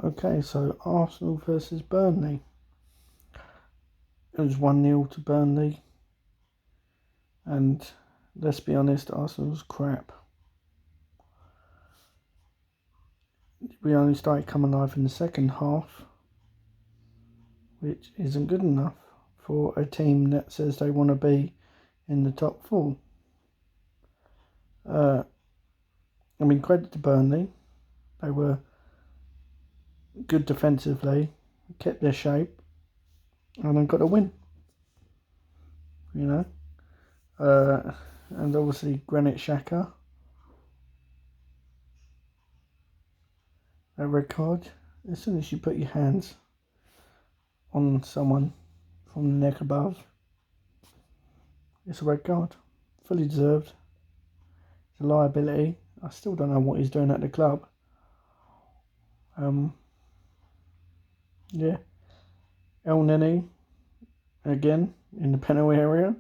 Okay, so Arsenal versus Burnley. It was 1-0 to Burnley, and let's be honest, Arsenal's crap. We only started coming alive in the second half, which isn't good enough for a team that says they want to be in the top four. Credit to Burnley. They were good defensively, kept their shape, and then got a win. And obviously Granit Xhaka, a red card. As soon as you put your hands on someone from the neck above, it's a red card. Fully deserved. It's a liability. I still don't know what he's doing at the club. Yeah. El Neni, again, in the penalty area.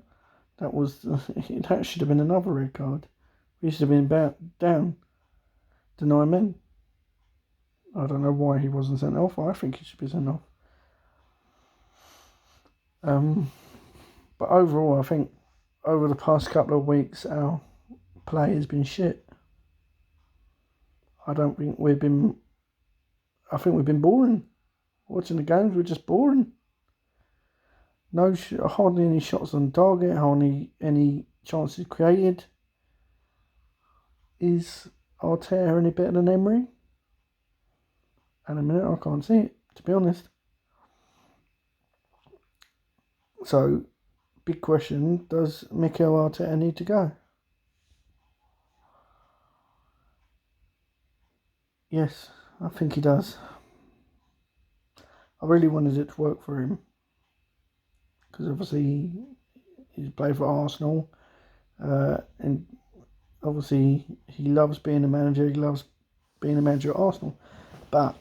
That should have been another red card. We should have been down to 9 men. I don't know why he wasn't sent off. I think he should be sent off. But overall, I think over the past couple of weeks, our play has been shit. I think we've been boring. Watching the games, we're just boring. Hardly any shots on target, hardly any chances created. Is Arteta any better than Emery? At a minute, I can't see it, to be honest. So, big question, does Mikel Arteta need to go? Yes, I think he does. I really wanted it to work for him. Because obviously he's played for Arsenal. And obviously he loves being a manager. He loves being a manager at Arsenal. But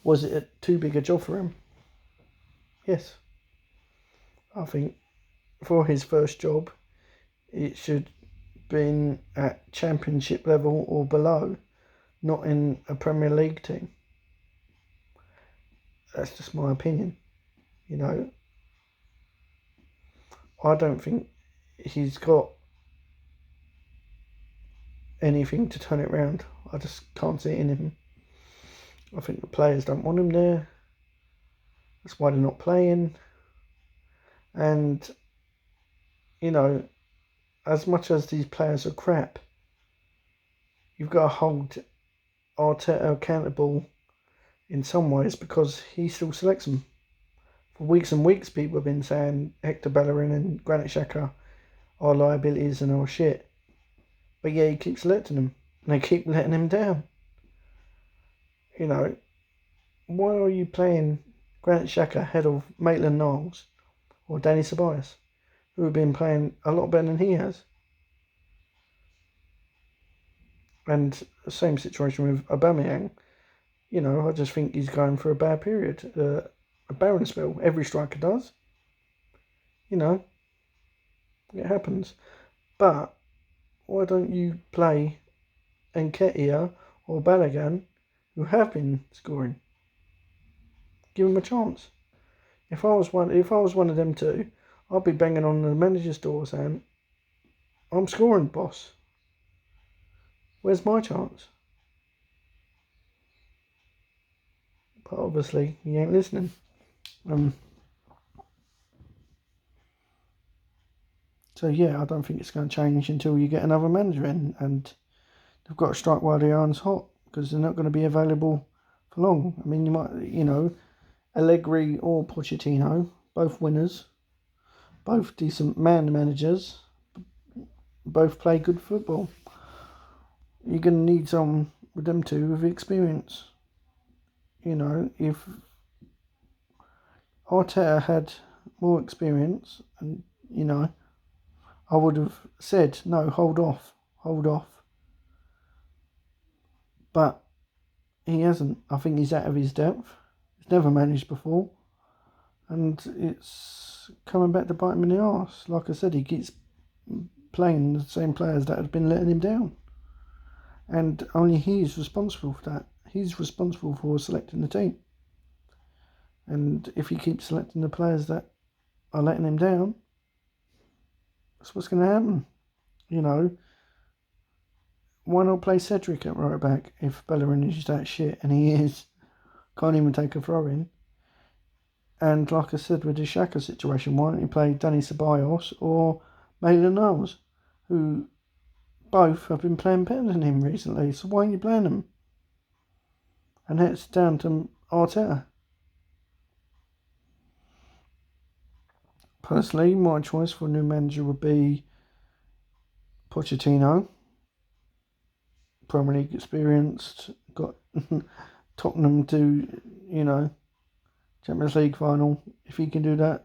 was it too big a job for him? Yes. I think for his first job, it should have been at Championship level or below, not in a Premier League team. That's just my opinion. I don't think he's got anything to turn it around. I just can't see it in him. I think the players don't want him there. That's why they're not playing. And, as much as these players are crap, you've got to hold Arteta accountable in some ways because he still selects them. For weeks and weeks, people have been saying Hector Bellerin and Granit Xhaka are liabilities and are shit. But yeah, he keeps selecting them, and they keep letting him down. Why are you playing Granit Xhaka ahead of Maitland-Niles or Danny Ceballos, who have been playing a lot better than he has? And the same situation with Aubameyang. I just think he's going for a bad period, a barren spell. Every striker does. It happens. But why don't you play Nketiah or Balogun, who have been scoring? Give him a chance. If I was one of them two, I'd be banging on the manager's door saying, "I'm scoring, boss. Where's my chance?" But obviously, he ain't listening. So yeah, I don't think it's going to change until you get another manager in, and they've got to strike while the iron's hot because they're not going to be available for long. I mean, you might, Allegri or Pochettino, both winners, both decent managers, both play good football. You're going to need someone with them two with experience. If Arteta had more experience, and I would have said no, hold off. But he hasn't. I think he's out of his depth. He's never managed before, and it's coming back to bite him in the arse. Like I said, he keeps playing the same players that have been letting him down, and only he is responsible for that. he's responsible for selecting the team. And if he keeps selecting the players that are letting him down, that's what's going to happen. You know, why not play Cedric at right back if Bellerin is that shit, and he is? Can't even take a throw in. And like I said with the Xhaka situation, why don't you play Danny Ceballos or Maitland Niles, who both have been playing better than him recently, so why aren't you playing them? And that's down to Arteta. Personally, my choice for a new manager would be Pochettino. Premier League experienced, got Tottenham to, Champions League final. If he can do that,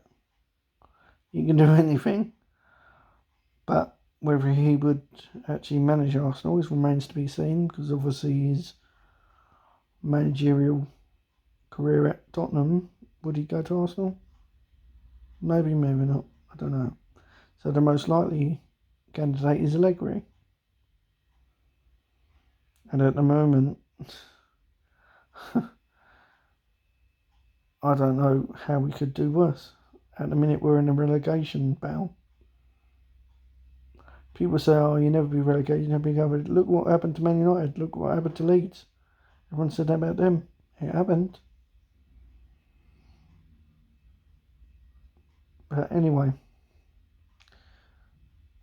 he can do anything. But whether he would actually manage Arsenal remains to be seen, because obviously his managerial career at Tottenham, would he go to Arsenal? Maybe, maybe not. I don't know. So the most likely candidate is Allegri. And at the moment, I don't know how we could do worse. At the minute, we're in a relegation battle. People say, oh, you never be relegated, you never be covered. Look what happened to Man United. Look what happened to Leeds. Everyone said that about them. It happened. But anyway,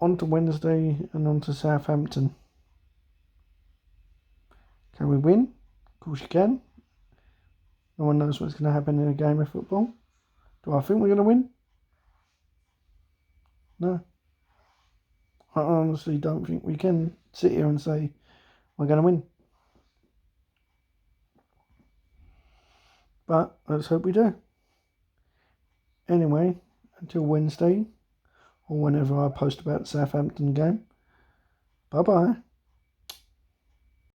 on to Wednesday and on to Southampton. Can we win? Of course you can. No one knows what's going to happen in a game of football. Do I think we're going to win? No. I honestly don't think we can sit here and say we're going to win. But let's hope we do. Anyway, until Wednesday, or whenever I post about the Southampton game, bye-bye.